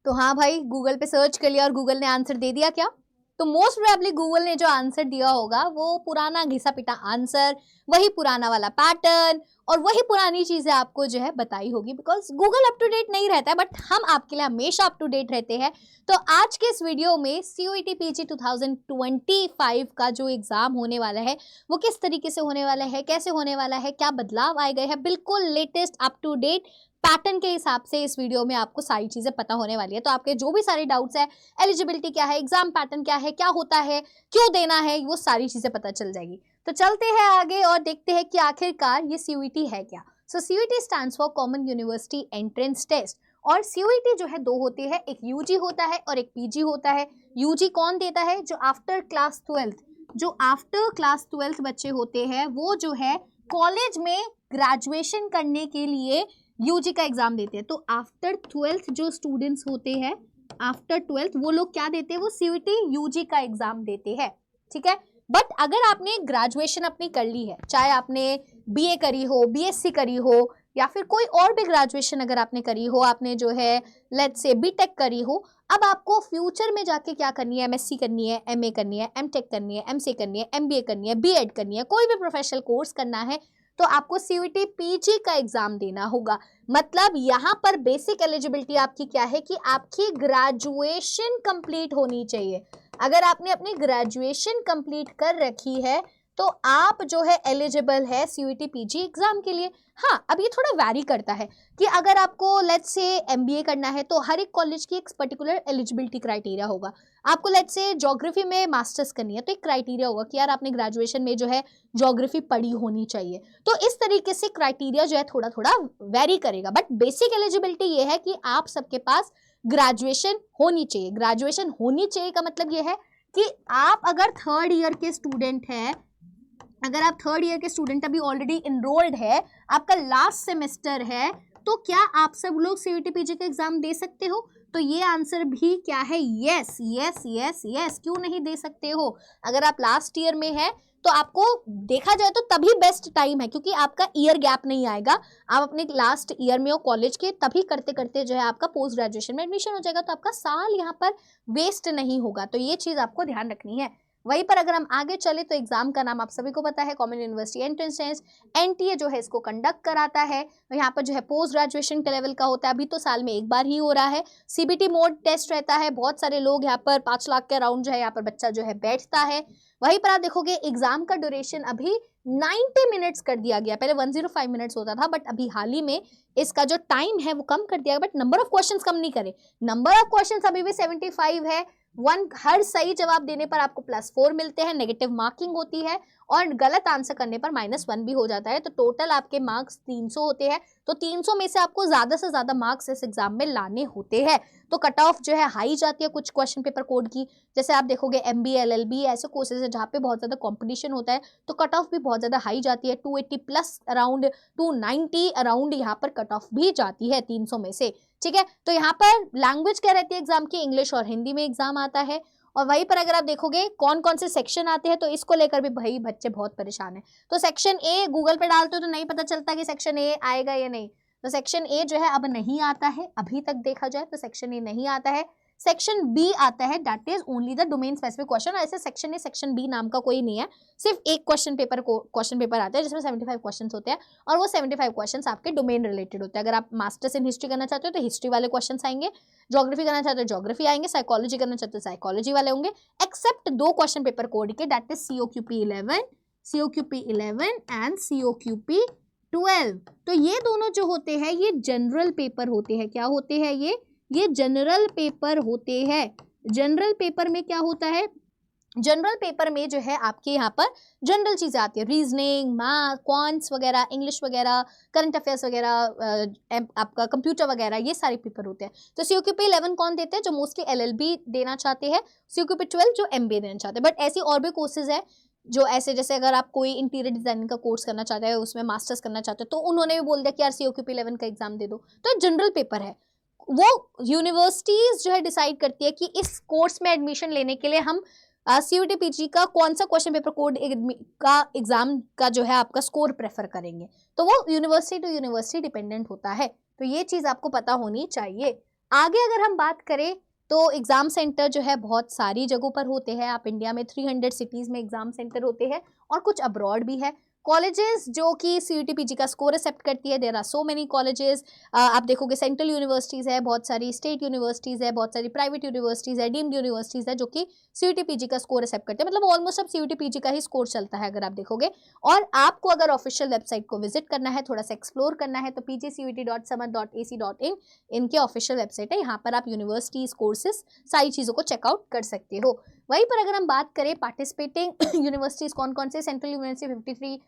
तो हाँ भाई, गूगल पे सर्च कर लिया और गूगल ने आंसर दे दिया क्या? तो मोस्ट प्रोबेबली गूगल ने जो आंसर दिया होगा वो पुराना घिसा पिटा आंसर, वही पुराना वाला पैटर्न और वही पुरानी चीजें आपको जो है बताई होगी, because Google up to date नहीं रहता है, बट हम आपके लिए हमेशा अप टू डेट रहते हैं। तो आज के इस वीडियो में CUET PG 2025 का जो एग्जाम होने वाला है वो किस तरीके से होने वाला है, कैसे होने वाला है, क्या बदलाव आए गए हैं, बिल्कुल latest up to date pattern के हिसाब से इस वीडियो में आपको सारी चीजें पता होने वाली है। तो आपके जो भी सारे डाउट्स है, एलिजिबिलिटी क्या है, एग्जाम पैटर्न क्या है, क्या होता है, क्यों देना है, वो सारी चीजें पता चल जाएगी। तो चलते हैं आगे और देखते हैं कि आखिरकार ये CUET है क्या। So CUET stands for common university entrance test. और CUET जो है दो होते हैं, एक UG होता है और एक PG होता है। UG कौन देता है? जो आफ्टर क्लास 12th बच्चे होते हैं वो जो है कॉलेज में ग्रेजुएशन करने के लिए UG का एग्जाम देते हैं। तो आफ्टर 12th जो स्टूडेंट्स होते हैं, आफ्टर 12th वो लोग क्या देते हैं? वो CUET UG का एग्जाम देते हैं, ठीक है। बट अगर आपने ग्रेजुएशन अपनी कर ली है, चाहे आपने BA करी हो, BSc करी हो, या फिर कोई और भी ग्रेजुएशन अगर आपने करी हो, आपने जो है लेट्स से BTech करी हो, अब आपको फ्यूचर में जाके क्या करनी है? MSc करनी है, MA करनी है, MTech करनी है, MCA करनी है, MBA करनी है, B.Ed करनी है, कोई भी प्रोफेशनल कोर्स करना है, तो आपको CUET PG का एग्जाम देना होगा। मतलब यहाँ पर बेसिक एलिजिबिलिटी आपकी क्या है कि आपकी ग्रेजुएशन कंप्लीट होनी चाहिए। अगर आपने अपनी ग्रेजुएशन कंप्लीट कर रखी है तो आप जो है एलिजिबल है CUET PG एग्जाम के लिए। हाँ, अब ये थोड़ा वैरी करता है कि अगर आपको लेट्स से MBA करना है तो हर एक कॉलेज की एक पर्टिकुलर एलिजिबिलिटी क्राइटेरिया होगा। आपको लेट्स से ज्योग्राफी में मास्टर्स करनी है तो एक क्राइटेरिया होगा कि यार आपने ग्रेजुएशन में जो है ज्योग्राफी पढ़ी होनी चाहिए। तो इस तरीके से क्राइटेरिया जो है थोड़ा थोड़ा वेरी करेगा, बट बेसिक एलिजिबिलिटी ये है कि आप सबके पास ग्रेजुएशन होनी चाहिए। ग्रेजुएशन होनी चाहिए का मतलब ये है कि आप अगर थर्ड ईयर के स्टूडेंट हैं, अगर आप थर्ड ईयर के स्टूडेंट अभी ऑलरेडी इनरोल्ड है, आपका लास्ट सेमेस्टर है, तो क्या आप सब लोग CUET PG का एग्जाम दे सकते हो? तो ये आंसर भी क्या है? Yes yes yes yes. क्यों नहीं दे सकते हो? अगर आप लास्ट ईयर में है तो आपको देखा जाए तो तभी बेस्ट टाइम है, क्योंकि आपका ईयर गैप नहीं आएगा। आप अपने लास्ट ईयर में हो कॉलेज के, तभी करते करते जो है आपका पोस्ट ग्रेजुएशन में एडमिशन हो जाएगा, तो आपका साल यहाँ पर वेस्ट नहीं होगा। तो ये चीज आपको ध्यान रखनी है। वहीं पर अगर हम आगे चले तो एग्जाम का नाम आप सभी को पता है, common university entrance test. NTA जो है इसको कंडक्ट कराता है। यहाँ पर जो है पोस्ट ग्रेजुएशन के लेवल का होता है, अभी तो साल में एक बार ही हो रहा है। CBT मोड टेस्ट रहता है, बहुत सारे लोग यहाँ पर 5 लाख के अराउंड जो है यहाँ पर बच्चा जो है बैठता है। वहीं पर आप देखोगे एग्जाम का ड्यूरेशन अभी 90 मिनट्स कर दिया गया, पहले 105 मिनट्स होता था, बट अभी हाल ही में इसका जो टाइम है वो कम कर दिया, बट नंबर ऑफ क्वेश्चंस कम नहीं करे। नंबर ऑफ क्वेश्चंस अभी भी 75 है। हर सही जवाब देने पर आपको +4 मिलते हैं, नेगेटिव मार्किंग होती है, और गलत आंसर करने पर -1 भी हो जाता है। तो टोटल आपके मार्क्स 300 होते हैं। तो 300 में से आपको ज्यादा से ज्यादा मार्क्स इस एग्जाम में लाने होते हैं। तो कट ऑफ जो है हाई जाती है कुछ क्वेश्चन पेपर कोड की, जैसे आप देखोगे MBA LLB ऐसे कोर्सेज है जहाँ पे बहुत ज्यादा कॉम्पिटिशन होता है, तो कट ऑफ भी बहुत ज्यादा हाई जाती है। 280+ अराउंड, 290 अराउंड यहाँ पर कट ऑफ भी जाती है 300 में से, ठीक है। तो यहाँ पर लैंग्वेज क्या रहती है एग्जाम की? इंग्लिश और हिंदी में एग्जाम आता है। और वहीं पर अगर आप देखोगे कौन कौन से सेक्शन आते हैं, तो इसको लेकर भी भाई बच्चे बहुत परेशान हैं। तो सेक्शन A गूगल पे डालते हो तो नहीं पता चलता कि सेक्शन A आएगा या नहीं। तो सेक्शन A जो है अब नहीं आता है, अभी तक देखा जाए तो सेक्शन A नहीं आता है। सेक्शन B आता है, that is only the domain specific question. ऐसे सेक्शन A सेक्शन B नाम का कोई नहीं है, सिर्फ एक क्वेश्चन पेपर आता है जिसमें 75 क्वेश्चन होते हैं, और वो 75 क्वेश्चन आपके डोमेन रिलेटेड होते हैं। अगर आप मास्टर्स इन हिस्ट्री करना चाहते हो तो हिस्ट्री वाले क्वेश्चन आएंगे, ज्योग्राफी करना चाहते हो ज्योग्राफी आएंगे, साइकोलॉजी करना चाहते हो साइकोलॉजी वाले होंगे, एक्सेप्ट 2 क्वेश्चन पेपर कोड के, that is COQP 11 and COQP 12। तो ये दोनों जो होते हैं ये जनरल पेपर होते हैं। क्या होते हैं ये जनरल पेपर होते हैं। जनरल पेपर में क्या होता है? जनरल पेपर में जो है आपके यहाँ पर जनरल चीजें आती है, रीजनिंग, मैथ, क्वांट्स वगैरह, इंग्लिश वगैरह, करंट अफेयर्स वगैरह, आपका कंप्यूटर वगैरह, ये सारे पेपर होते हैं। तो COQP 11 कौन देते हैं? जो मोस्टली LLB देना चाहते हैं। COQP 12 जो MBA देना चाहते हैं। बट ऐसी और भी कोर्सेज है जो ऐसे, जैसे अगर आप कोई इंटीरियर डिजाइनिंग का कोर्स करना चाहते हैं, उसमें मास्टर्स करना चाहते हो, तो उन्होंने भी बोल दिया कि यार COQP 11 का एग्जाम दे दो। तो जनरल पेपर है, वो यूनिवर्सिटीज जो है डिसाइड करती है कि इस कोर्स में एडमिशन लेने के लिए हम CUET PG का कौन सा क्वेश्चन पेपर कोड का एग्जाम का जो है आपका स्कोर प्रेफर करेंगे। तो वो यूनिवर्सिटी टू यूनिवर्सिटी डिपेंडेंट होता है। तो ये चीज आपको पता होनी चाहिए। आगे अगर हम बात करें तो एग्जाम सेंटर जो है बहुत सारी जगहों पर होते हैं। आप इंडिया में 300 सिटीज में एग्जाम सेंटर होते हैं और कुछ अब्रॉड भी है। कॉलेजेस जो कि सीयूटी पीजी का स्कोर एक्सेप्ट करती है, there are so many colleges. आप देखोगे सेंट्रल यूनिवर्सिटीज़ है, बहुत सारी स्टेट यूनिवर्सिटीज़ है, बहुत सारी प्राइवेट यूनिवर्सिटीज़ है, डीम्ड यूनिवर्सिटीज़ है जो कि सीयूटी पीजी का स्कोर एक्सेप्ट करते हैं। मतलब ऑलमोस्ट अब सीयूटी पीजी का ही स्कोर चलता है अगर आप देखोगे। और आपको अगर ऑफिशियल वेबसाइट को विजिट करना है, थोड़ा सा एक्सप्लोर करना है, तो pgcut.samad.ac.in इनके ऑफिशियल वेबसाइट है। यहाँ पर आप यूनिवर्सिटीज, कोर्सेज, सारी चीज़ों को चेकआउट कर सकते हो। वहीं पर अगर हम बात करें पार्टिसिपेटिंग यूनिवर्सिटीज कौन कौन से, सेंट्रल यूनिवर्सिटी 53,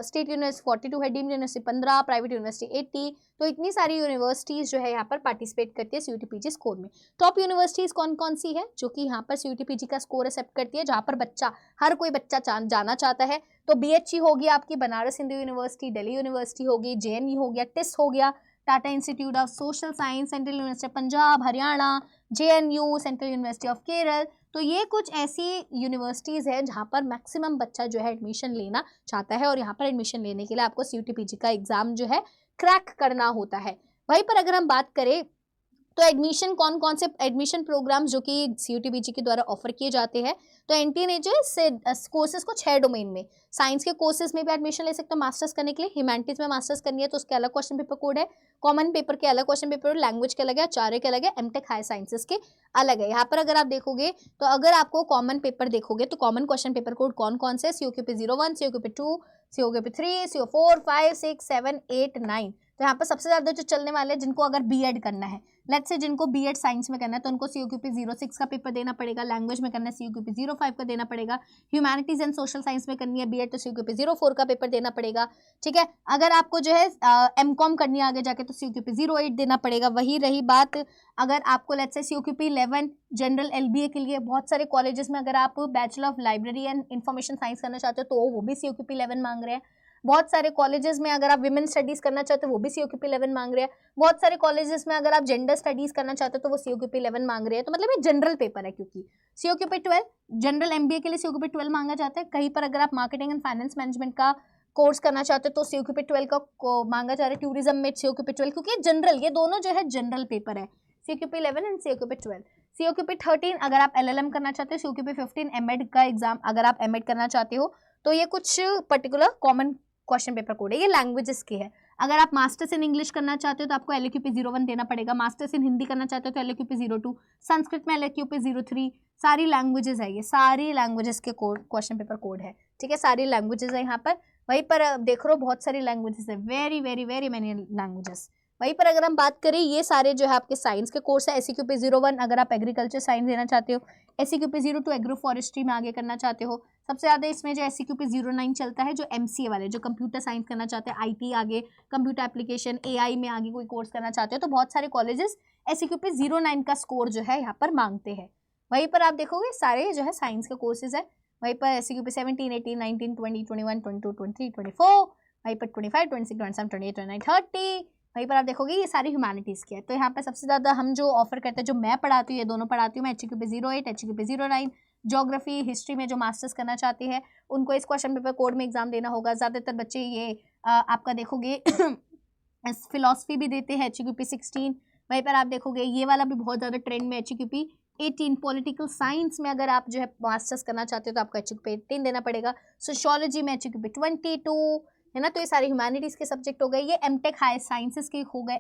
स्टेट यूनिवर्सिटी 42 है, डीम्ड यूनिवर्सिटी 15, प्राइवेट यूनिवर्सिटी 80। तो इतनी सारी यूनिवर्सिटीज जो है यहाँ पर पार्टिसिपेट करती है सीयूटी पीजी स्कोर में। टॉप यूनिवर्सिटीज कौन कौन सी है जो कि यहाँ पर सीयूटी पीजी का स्कोर एक्सेप्ट करती है, जहाँ पर हर कोई बच्चा जाना चाहता है। तो बीएचयू होगी आपकी, बनारस हिंदू यूनिवर्सिटी, दिल्ली यूनिवर्सिटी होगी, जेएनयू हो गया, टिस हो गया, Tata institute of social science, central university of Punjab Haryana, JNU, central university of Kerala. तो ये कुछ ऐसी यूनिवर्सिटीज़ है जहाँ पर मैक्सिमम बच्चा जो है एडमिशन लेना चाहता है और यहाँ पर एडमिशन लेने के लिए आपको सीयूटी पीजी का एग्जाम जो है क्रैक करना होता है। वहीं पर अगर हम बात करें तो एडमिशन कौन कौन से एडमिशन प्रोग्राम्स जो कि सीयूटी पीजी के द्वारा ऑफर किए जाते हैं, तो एनटीए ने जो है कोर्सेज को 6 डोमेन में, साइंस के कोर्सेज में भी एडमिशन ले सकते हो मास्टर्स करने के लिए, ह्यूमैनिटीज में मास्टर्स करनी है तो उसके अलग क्वेश्चन पेपर कोड है, कॉमन पेपर के अलग क्वेश्चन पेपर, लैंग्वेज के अलग है, आचार्य के अलग है, एमटेक हायर साइंसेस के अलग है। यहाँ पर अगर आप देखोगे तो अगर आपको कॉमन पेपर देखोगे तो कॉमन क्वेश्चन पेपर कोड कौन कौन से, COQP 01, COQP 2, COQP 3, CO4, 5, 6, 7, 8, 9। तो यहाँ पर सबसे ज़्यादा जो चलने वाले हैं जिनको अगर बीएड करना है, लेट्स से जिनको बीएड साइंस में करना है तो उनको COQP 06 का पेपर देना पड़ेगा, लैंग्वेज में करना है COQP 05 का देना पड़ेगा, ह्यूमैनिटीज एंड सोशल साइंस में करनी है बीएड तो COQP 04 का पेपर देना पड़ेगा। ठीक है, अगर आपको जो है एमकॉम करनी है आगे जाके तो COQP 08 देना पड़ेगा। वही रही बात अगर आपको let's say COQP 11 general LBA के लिए, बहुत सारे कॉलेजेस में अगर आप bachelor of library and information science करना चाहते हो तो वो भी COQP 11 मांग रहे हैं। बहुत सारे कॉलेजेस में अगर आप विमेन स्टडीज करना चाहते हो वो भी COQP 11 मांग रहे हैं। बहुत सारे कॉलेजेस में अगर आप जेंडर स्टडीज करना चाहते हो तो वो COQP 11 मांग रहे हैं। तो मतलब ये जनरल पेपर है, क्योंकि COQP 12 जनरल MBA के लिए COQP 12 मांगा जाता है। कहीं पर अगर आप मार्केटिंग एंड फाइनेंस मैनेजमेंट का कोर्स करना चाहते हो तो COQP 12 का मांगा जा रहा है। टूरिज्म में COQP 12, क्योंकि जनरल, ये दोनों जो है जनरल पेपर है, COQP 11 एंड COQP 12। COQP 13 अगर आप LLM करना चाहते हो, COQP 15 MED का एग्जाम अगर आप MED करना चाहते हो तो ये कुछ particular common question paper code है, ये लैंग्वेजेस की है। अगर आप मास्टर्स इन इंग्लिश करना चाहते हो तो आपको LAQP 01 देना पड़ेगा, मास्टर्स इन हिंदी करना चाहते हो तो LAQP 02, संस्कृत में LAQP 03, सारी लैंग्वेजेस है, ये सारी लैंग्वेजेस के कोड क्वेश्चन पेपर कोड है। ठीक है, सारी लैंग्वेजेस है यहाँ पर। वहीं पर देख रहे हो बहुत सारी लैंग्वेजेस है, very very very many languages. वहीं पर अगर हम बात करें, ये सारे जो है आपके साइंस के कोर्स है। SEQP 01 अगर आप एग्रीकल्चर साइंस देना चाहते हो, SEQP 02 एग्रो फॉरेस्ट्री में आगे करना चाहते हो। सबसे ज़्यादा इसमें जो SEQP 09 चलता है जो MCA वाले, जो कंप्यूटर साइंस करना चाहते हैं, IT आगे कंप्यूटर एप्लीकेशन AI में आगे कोई कोर्स करना चाहते हो तो बहुत सारे कॉलेजेस SEQP 09 का स्कोर जो है यहाँ पर मांगते हैं। वहीं पर आप देखोगे सारे जो है साइंस के कोर्सेज है। वहीं पर SEQP 17, 18, 19, 20, 21, 22, 23, 24, वहीं पर 25, 26, 27, 28, 29, 30। वहीं पर आप देखोगे ये सारी ह्यूमैनिटीज़ की है। तो यहाँ पर सबसे ज़्यादा हम जो ऑफर करते हैं, जो मैं पढ़ाती हूँ, ये दोनों पढ़ाती हूँ मैं, HEQP 08, HEQP 09। ज्योग्राफी हिस्ट्री में जो मास्टर्स करना चाहती है उनको इस क्वेश्चन पेपर कोड में एग्जाम देना होगा। ज़्यादातर बच्चे ये आपका देखोगे फिलॉसफी भी देते हैं, HEQP 16। वहीं पर आप देखोगे ये वाला भी बहुत ज़्यादा ट्रेंड में, HEQP 18। पॉलिटिकल साइंस में अगर आप जो है मास्टर्स करना चाहते हो तो आपको HEQP 18 देना पड़ेगा। सोशियोलॉजी में HEQP 22 है ना। तो ये सारे ह्यूमैनिटीज़ के सब्जेक्ट हो गए। ये एमटेक हायर साइंसेस के हो गए,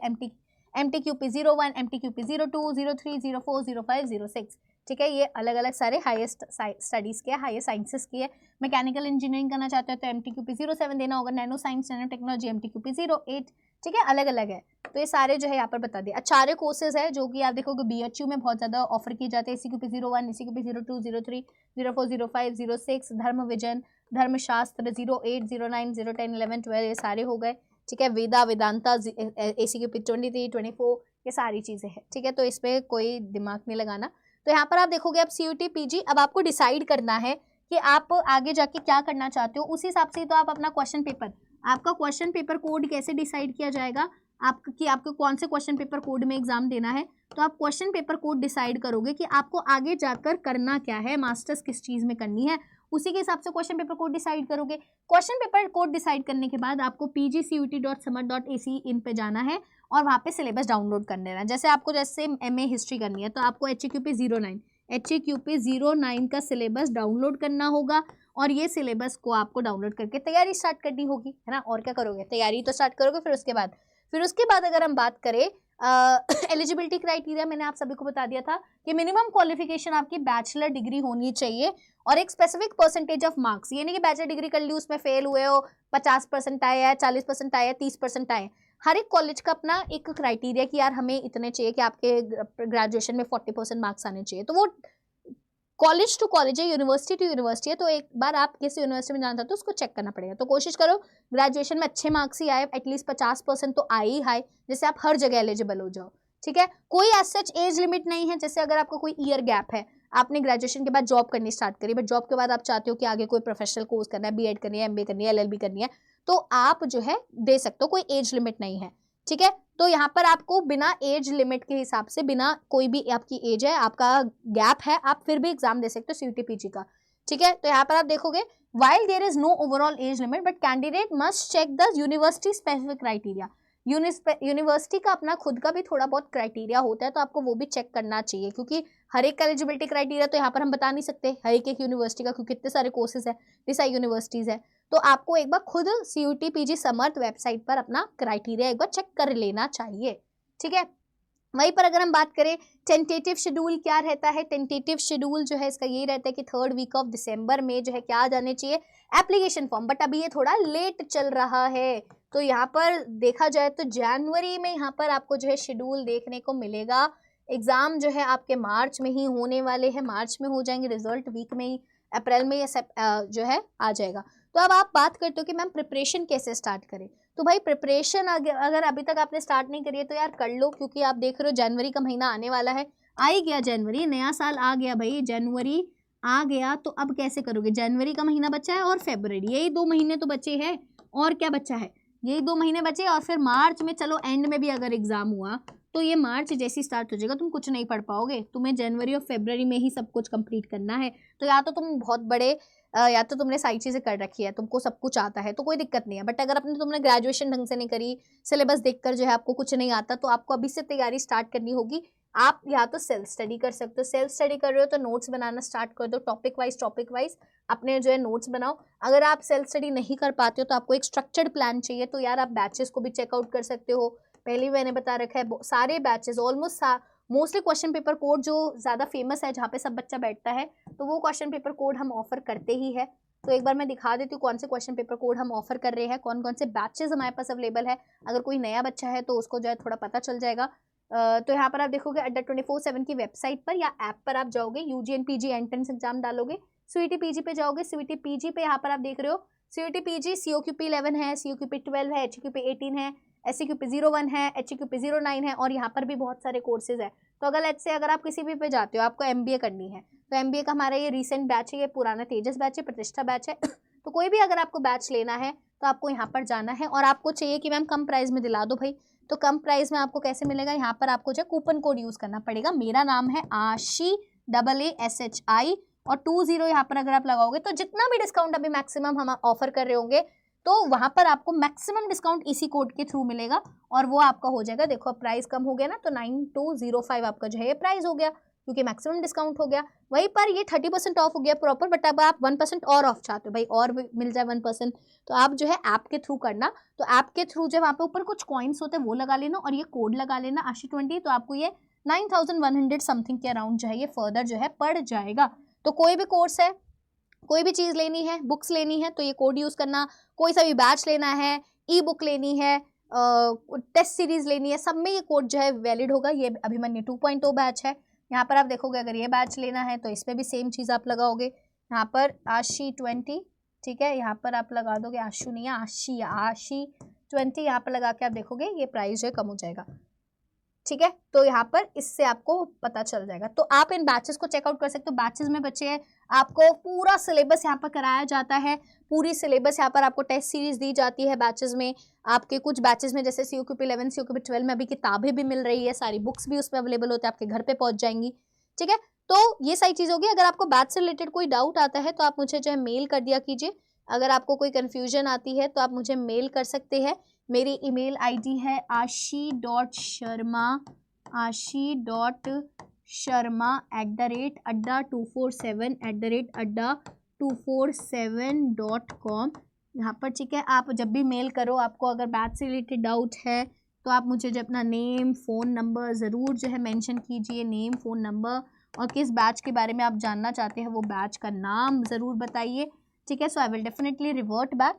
MTQP 01, MTQP 02, 03, 04, 05, 06। ठीक है, ये अलग अलग सारे हाईएस्ट स्टडीज़ के, हायर साइंसेस की है। मैकेनिकल इंजीनियरिंग करना चाहते हो तो MTQP 07 देना होगा, nano science, nano technology MTQP 08। ठीक है, अलग अलग है। तो ये सारे जो है यहाँ पर बता दिए। आचार्य कोर्सेज है जो कि आप देखोगे BHU में बहुत ज़्यादा ऑफर किए जाते हैं। SEQP 01, SEQP 02, 03, 04, 05, 06, धर्म विजन, धर्मशास्त्र 08, 09, 010, 11, 12 ये सारे हो गए। ठीक है, वेदा, वेदांता, SEQP 23, 24 ये सारी चीज़ें हैं। ठीक है, तो इसमें कोई दिमाग नहीं लगाना। तो यहाँ पर आप देखोगे अब CUT PG, अब आपको डिसाइड करना है कि आप आगे जाके क्या करना चाहते हो। उस हिसाब से तो आप अपना क्वेश्चन पेपर, आपका क्वेश्चन पेपर कोड कैसे डिसाइड किया जाएगा आपको कौन से क्वेश्चन पेपर कोड में एग्जाम देना है। तो आप क्वेश्चन पेपर कोड डिसाइड करोगे कि आपको आगे जाकर करना क्या है, मास्टर्स किस चीज़ में करनी है, उसी के हिसाब से क्वेश्चन पेपर कोड डिसाइड करोगे। क्वेश्चन पेपर कोड डिसाइड करने के बाद आपको pgcut.samad.ac.in पे जाना है और वहाँ पे सिलेबस डाउनलोड कर लेना। जैसे आपको जैसे MA हिस्ट्री करनी है तो आपको HAQP 09 का सिलेबस डाउनलोड करना होगा और ये सिलेबस को आपको डाउनलोड करके तैयारी स्टार्ट करनी होगी, है ना। और क्या करोगे, तैयारी तो स्टार्ट करोगे। फिर उसके बाद अगर हम बात करें एलिजिबिलिटी क्राइटेरिया, मैंने आप सभी को बता दिया था कि मिनिमम क्वालिफिकेशन आपकी बैचलर डिग्री होनी चाहिए और एक स्पेसिफिक परसेंटेज ऑफ मार्क्स। ये नहीं कि बैचलर डिग्री कर ली उसमें फेल हुए हो, 50% आया है, 40% आया है, 30% आए। हर एक कॉलेज का अपना एक क्राइटेरिया कि यार हमें इतने चाहिए कि आपके ग्रेजुएशन में 40% मार्क्स आने चाहिए। तो वो कॉलेज टू कॉलेज है, यूनिवर्सिटी टू यूनिवर्सिटी है। तो एक बार आप किस यूनिवर्सिटी में जाना चाहते हो उसको चेक करना पड़ेगा। तो कोशिश करो ग्रेजुएशन में अच्छे मार्क्स ही आए, एटलीस्ट 50% तो आए ही आए, जिससे आप हर जगह एलिजिबल हो जाओ, ठीक है। कोई एज सच एज लिमिट नहीं है। जैसे अगर आपको कोई ईयर गैप है, आपने ग्रेजुएशन के बाद जॉब करनी स्टार्ट करी, बट जॉब के बाद आप चाहते हो कि आगे कोई प्रोफेशनल कोर्स करना है, BEd करनी है, MBA करनी है, LLB करनी है, तो आप जो है दे सकते हो, कोई एज लिमिट नहीं है, ठीक है। तो यहाँ पर आपको बिना एज लिमिट के हिसाब से, बिना कोई भी आपकी एज है, आपका गैप है, आप फिर भी एग्जाम दे सकते हो CUT PG का, ठीक है। तो यहाँ पर आप देखोगे while there is no overall age limit but candidate must check the university specific criteria। University का अपना खुद का भी थोड़ा बहुत क्राइटेरिया होता है, तो आपको वो भी चेक करना चाहिए, क्योंकि हर एक का एलिजिबिलिटी क्राइटेरिया तो यहाँ पर हम बता नहीं सकते हर एक यूनिवर्सिटी का, क्योंकि कितने सारे कोर्सेज है, इतनी सारी यूनिवर्सिटीज है। तो आपको एक बार खुद CUT PG समर्थ वेबसाइट पर अपना क्राइटेरिया एक बार चेक कर लेना चाहिए, ठीक है। वहीं पर अगर हम बात करें टेंटेटिव शेड्यूल क्या रहता है, टेंटेटिव शेड्यूल जो है इसका यही रहता है कि 3rd वीक ऑफ दिसंबर में जो है क्या आ जाने चाहिए, एप्लीकेशन फॉर्म। बट अभी ये थोड़ा लेट चल रहा है, तो यहाँ पर देखा जाए तो जनवरी में यहाँ पर आपको जो है शेड्यूल देखने को मिलेगा। एग्जाम जो है आपके मार्च में ही होने वाले हैं, मार्च में हो जाएंगे, रिजल्ट वीक में ही, अप्रैल में जो है आ जाएगा। तो अब आप बात करते हो कि मैम प्रिपरेशन कैसे स्टार्ट करें। तो भाई प्रिपरेशन अगर अभी तक आपने स्टार्ट नहीं करी है तो यार कर लो, क्योंकि आप देख रहे हो जनवरी का महीना आने वाला है। आ ही गया जनवरी, नया साल आ गया भाई, जनवरी आ गया। तो अब कैसे करोगे, जनवरी का महीना बचा है और फरवरी, यही 2 महीने तो बचे हैं। और क्या बचा है, यही 2 महीने बचे। और फिर मार्च में चलो एंड में भी अगर एग्जाम हुआ तो ये मार्च जैसी स्टार्ट हो जाएगा, तुम कुछ नहीं पढ़ पाओगे, तुम्हें जनवरी और फरवरी में ही सब कुछ कंप्लीट करना है। तो या तो तुम बहुत बड़े या तो तुमने सारी चीज़ें कर रखी है, तुमको सब कुछ आता है तो कोई दिक्कत नहीं है। बट अगर तुमने ग्रेजुएशन ढंग से नहीं करी, सिलेबस देखकर जो है आपको कुछ नहीं आता, तो आपको अभी से तैयारी स्टार्ट करनी होगी। आप या तो सेल्फ स्टडी कर सकते हो, सेल्फ स्टडी कर रहे हो तो नोट्स बनाना स्टार्ट कर दो, टॉपिक वाइज अपने जो है नोट्स बनाओ। अगर आप सेल्फ स्टडी नहीं कर पाते हो तो आपको एक स्ट्रक्चर्ड प्लान चाहिए, तो यार आप बैचेस को भी चेकआउट कर सकते हो। पहले मैंने बता रखा है सारे batches almost mostly question paper code जो ज़्यादा फेमस है, जहाँ पे सब बच्चा बैठता है, तो वो क्वेश्चन पेपर कोड हम ऑफर करते ही है। तो एक बार मैं दिखा देती हूँ कौन से क्वेश्चन पेपर कोड हम ऑफर कर रहे हैं, कौन कौन से बैचेस हमारे पास अवेलेबल है। अगर कोई नया बच्चा है तो उसको जो है थोड़ा पता चल जाएगा। तो यहाँ पर आप देखोगे अड्डा 24/7 की वेबसाइट पर या ऐप पर आप जाओगे, UG PG एंट्रेंस एग्जाम डालोगे, CUT PG पे जाओगे, CUT PG पे यहाँ पर आप देख रहे हो CUT PG COQP 11 है, COQP 12 है, HAQP 18 है, SCQP 01 है, HAQP 09 है, और यहाँ पर भी बहुत सारे कोर्सेज है। तो अगर आप किसी भी पे जाते हो, आपको MBA करनी है, तो MBA का हमारा ये रिसेंट बैच है, ये पुराना तेजस बैच है, प्रतिष्ठा बैच है। तो कोई भी अगर आपको बैच लेना है तो आपको यहाँ पर जाना है, और आपको चाहिए कि मैम कम प्राइस में दिला दो भाई, तो कम प्राइस में आपको कैसे मिलेगा, यहाँ पर आपको जो कूपन कोड यूज करना पड़ेगा। मेरा नाम है आशी AASHI और 20 यहाँ पर अगर आप लगाओगे तो जितना भी डिस्काउंट अभी मैक्सिमम हम ऑफर कर रहे होंगे, तो वहां पर आपको मैक्सिमम डिस्काउंट इसी कोड के थ्रू मिलेगा, और वो आपका हो जाएगा। देखो प्राइस कम हो गया ना, तो 9205 आपका जो है ये प्राइस हो गया, क्योंकि मैक्सिमम डिस्काउंट हो गया। वहीं पर ये 30% ऑफ हो गया प्रॉपर, बट अब आप 1% और ऑफ चाहते हो भाई, और मिल जाए 1%, तो आप जो है ऐप के थ्रू करना। तो ऐप के थ्रू जो वहाँ पे ऊपर कुछ कॉइन्स होते हैं वो लगा लेना, और ये कोड लगा लेना ASHI20, तो आपको ये 9100 समथिंग के अराउंड जो है ये फर्दर जो है पड़ जाएगा। तो कोई भी कोर्स है, कोई भी चीज़ लेनी है, बुक्स लेनी है, तो ये कोड यूज़ करना। कोई सा भी बैच लेना है, ई बुक लेनी है, टेस्ट सीरीज लेनी है, सब में ये कोड जो है वैलिड होगा। ये अभिमन्यु 2.0 बैच है। यहाँ पर आप देखोगे अगर ये बैच लेना है तो इस पर भी सेम चीज़ आप लगाओगे, यहाँ पर ASHI20, ठीक है। यहाँ पर आप लगा दोगे आशु नहीं है, ASHI20 यहाँ पर लगा के आप देखोगे ये प्राइस जो है कम हो जाएगा, ठीक है। तो यहाँ पर इससे आपको पता चल जाएगा। तो आप इन बैचेस को चेकआउट कर सकते हो। बैचेस में बच्चे हैं, आपको पूरा सिलेबस यहाँ पर कराया जाता है, पूरी सिलेबस यहाँ पर आपको टेस्ट सीरीज दी जाती है बैचेस में। आपके कुछ बैचेस में जैसे COQP 11 COQP 12 में अभी किताबें भी मिल रही है, सारी बुक्स भी उसमें अवेलेबल होते हैं, आपके घर पे पहुंच जाएंगी, ठीक है। तो ये सारी चीज़ होगी। अगर आपको बैच से रिलेटेड कोई डाउट आता है तो आप मुझे जो है मेल कर दिया कीजिए। अगर आपको कोई कन्फ्यूजन आती है तो आप मुझे मेल कर सकते हैं। मेरी email ID है ashi.sharma@adda247@adda247.com। यहाँ पर ठीक है, आप जब भी मेल करो, आपको अगर बैच से रिलेटेड डाउट है तो आप मुझे जो अपना नेम, फ़ोन नंबर ज़रूर जो है मेंशन कीजिए, नेम, फ़ोन नंबर, और किस बैच के बारे में आप जानना चाहते हैं वो बैच का नाम ज़रूर बताइए, ठीक है। So I will definitely revert back,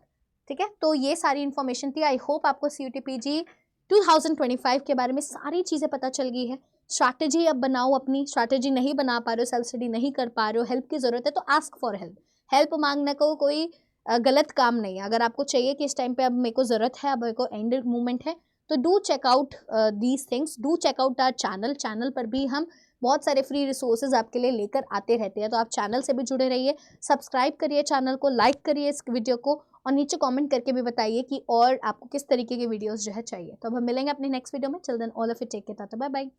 ठीक है। तो ये सारी इन्फॉर्मेशन थी। आई होप आपको CUTPG 2025 के बारे में सारी चीज़ें पता चल गई है। स्ट्रैटेजी अब बनाओ अपनी, स्ट्रैटेजी नहीं बना पा रहे हो, सेल्फ स्टडी नहीं कर पा रहे हो, हेल्प की ज़रूरत है तो आस्क फॉर हेल्प। हेल्प मांगने को कोई गलत काम नहीं है। अगर आपको चाहिए कि इस टाइम पे अब मेरे को ज़रूरत है, अब मेरे को एंड मूवमेंट है, तो do check out these things, do check out our channel पर भी हम बहुत सारे फ्री रिसोर्सेज आपके लिए लेकर आते रहते हैं। तो आप चैनल से भी जुड़े रहिए, सब्सक्राइब करिए चैनल को, लाइक करिए इस वीडियो को, और नीचे कमेंट करके भी बताइए कि और आपको किस तरीके के वीडियोस जो है चाहिए। तो अब हम मिलेंगे अपने नेक्स्ट वीडियो में। Till then all of you take care, bye bye.